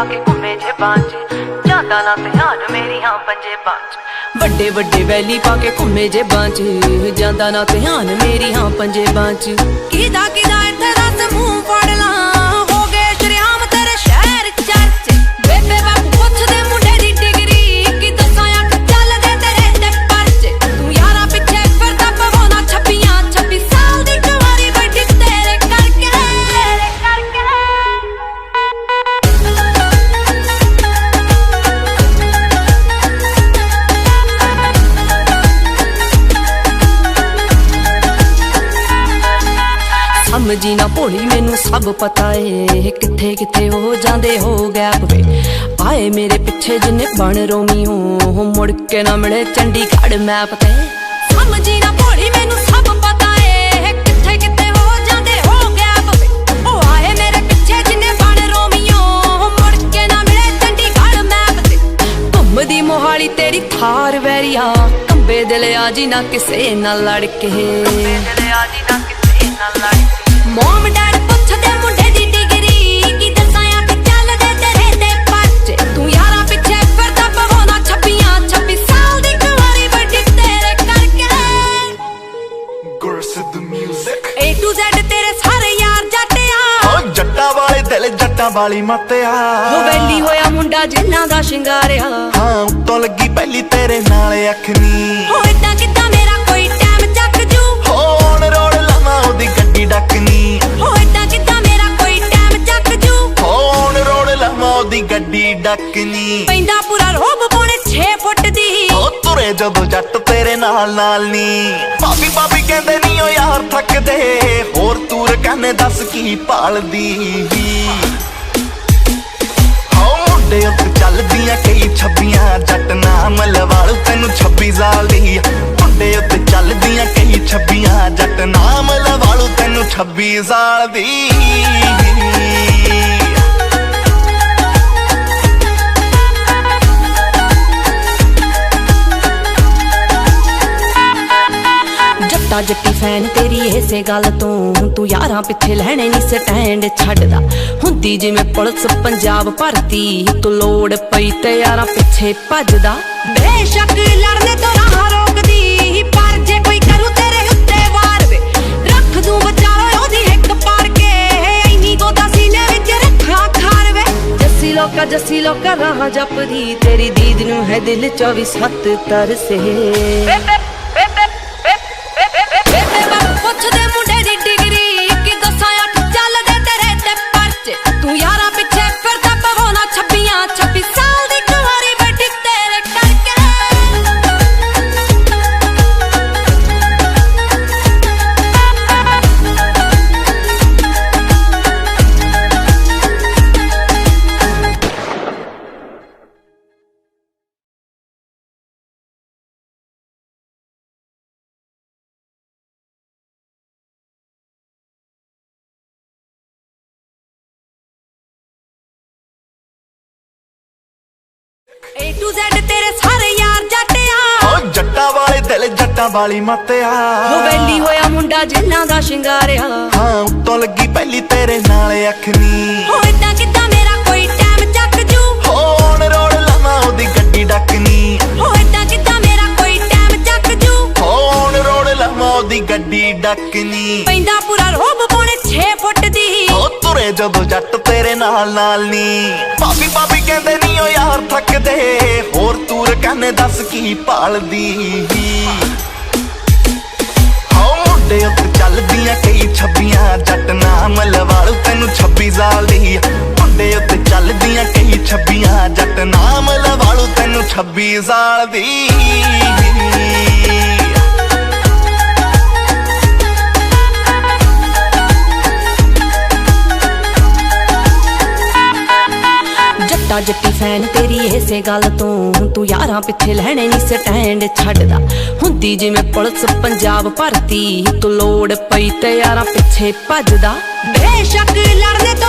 पाके घूमे जे बांच जादा ना ध्यान मेरी हाँ पंजे बांच वड्डे वड्डे वैली पाके घूमे जे बांच जादा ना ध्यान मेरी हाँ पंजे बांच किदा किदा इत्थे दस मूंह फड़ ला हो गए शरेआम तेरे शहर चर्च बेबे बापू पुछदे मुंडे दी डिग्री कि दसां अख चलदे तेरे ते परच तू यारा पिछे फिरदा पवाउंदा 26 साल दी कुंवारी बैठी तेरे करके समझी ना भोली मैनू सब पता है किथे किथे हो जांदे हो गैप वे आए मेरे पिछे जिन्ने बन रोमी हो मुड़ के ना मिले चंडीगढ़ मैप ते समझी ना भोली मैनू सब पता है किथे किथे हो जांदे हो गैप वे ओ आए मेरे पिछे जिन्ने बन रोमी हो मुड़ के ना मिले चंडीगढ़ मैप ते घुमदी मोहाली तेरी थार वैरिया कंबे दिल आजी ना किसे ना लड़ के मोम डैड पुछदे मुंडे दी डिग्री कि दसां अख चलदे तेरे ते परच तू यारा पिछे फिरदा पवाउंदा 26 साल दी कुंवारी बैठी तेरे करके गुरसिद्ध म्यूजिक A to Z तेरे सारे यार जट्टिया ओ जट्टा वाले दिल जट्टा वाली मत्या हो वैली होया मुंडा जिन्ना दा शिंगारिया हाँ उत्तों लगी पहली तेरे नाल अखनी हो इदां किदां मेरा कोई टाइम चक जू हो ऑन रोड लावां ओदी गड्डी डकनी हो इदां किदां मेरा कोई टाइम चक जू हो ऑन रोड लावां ओदी गड्डी डकनी पैंदा पूरा रोब पौने 6 फुट दी ओ तुरे जदों जट तेरे नाल नी भाभी भाभी कहंदे नी ओ यार थकदे होर तूर कहने दस की भालदी हो मुंडे उत्ते चलदियां कई छब्बियां जट नाम लवालू तैनू 26 साल दी मुंडे उत्ते चलदियां कई छब्बियां जट नाम लवालू तैनू 26 साल दी जट्टा जट्टी फैन तेरी इसे गल तू यारां पिछे लैणे नी स्टैंड छड्डदा हुंदी जिवें पुलिस पंजाब भरती तू लोड़ पई ते यारां पिछे भजदा बेशक लड़ने तो राह रोकदी पर जे कोई करू तेरे उत्ते वार वे रख दूं बचालो ओदी हिक पार के इन्नी गोदा सीने विच रखा खार वे जस्सी लोका राह जपदी तेरी दीद नूं है दिल 24/7 तरसे पुछदे मुंडे दी डिग्री कि दसां अख चलदे तेरे ते परच तू यारा पिछे फिरदा पवाउंदा 26 साल दी कुंवारी बैठी तेरे करके A to Z तेरे सारे यार जट्टिया ओ जट्टा वाले दिल जट्टा वाली मत्या हो वैली होया मुंडा जिन्ना दा शिंगारिया हाँ उत्तों लगी पहली तेरे नाल अखनी हो इदां किदां मेरा कोई टाइम चक जू हो ऑन रोड लावां ओदी गड्डी डकनी हो इदां किदां मेरा कोई टाइम चक जू हो ऑन रोड लावां ओदी गड्डी डकनी पैंदा पूरा रोब पौने 6 फुट दी हो तुरे जदों जट तेरे नाल नी भाभी भाभी कहंदे नी ओ यार थकदे होर तूर कहने दस की भालदी हो मुंडे उत्ते चलदियां कई छब्बियां जट नाम लवालू तैनू 26 साल दी मुंडे उत्ते चलदियां कई छब्बियां जट नाम लवालू तैनू 26 साल दी जट्टा जट्टी फैन तेरी इसे गल तू यारां पिछे लैणे नी स्टैंड छड्डदा हुंदी जिवें पुलिस पंजाब भरती तू लोड़ पई ते यारां पिछे भजदा बेशक लड़ने तो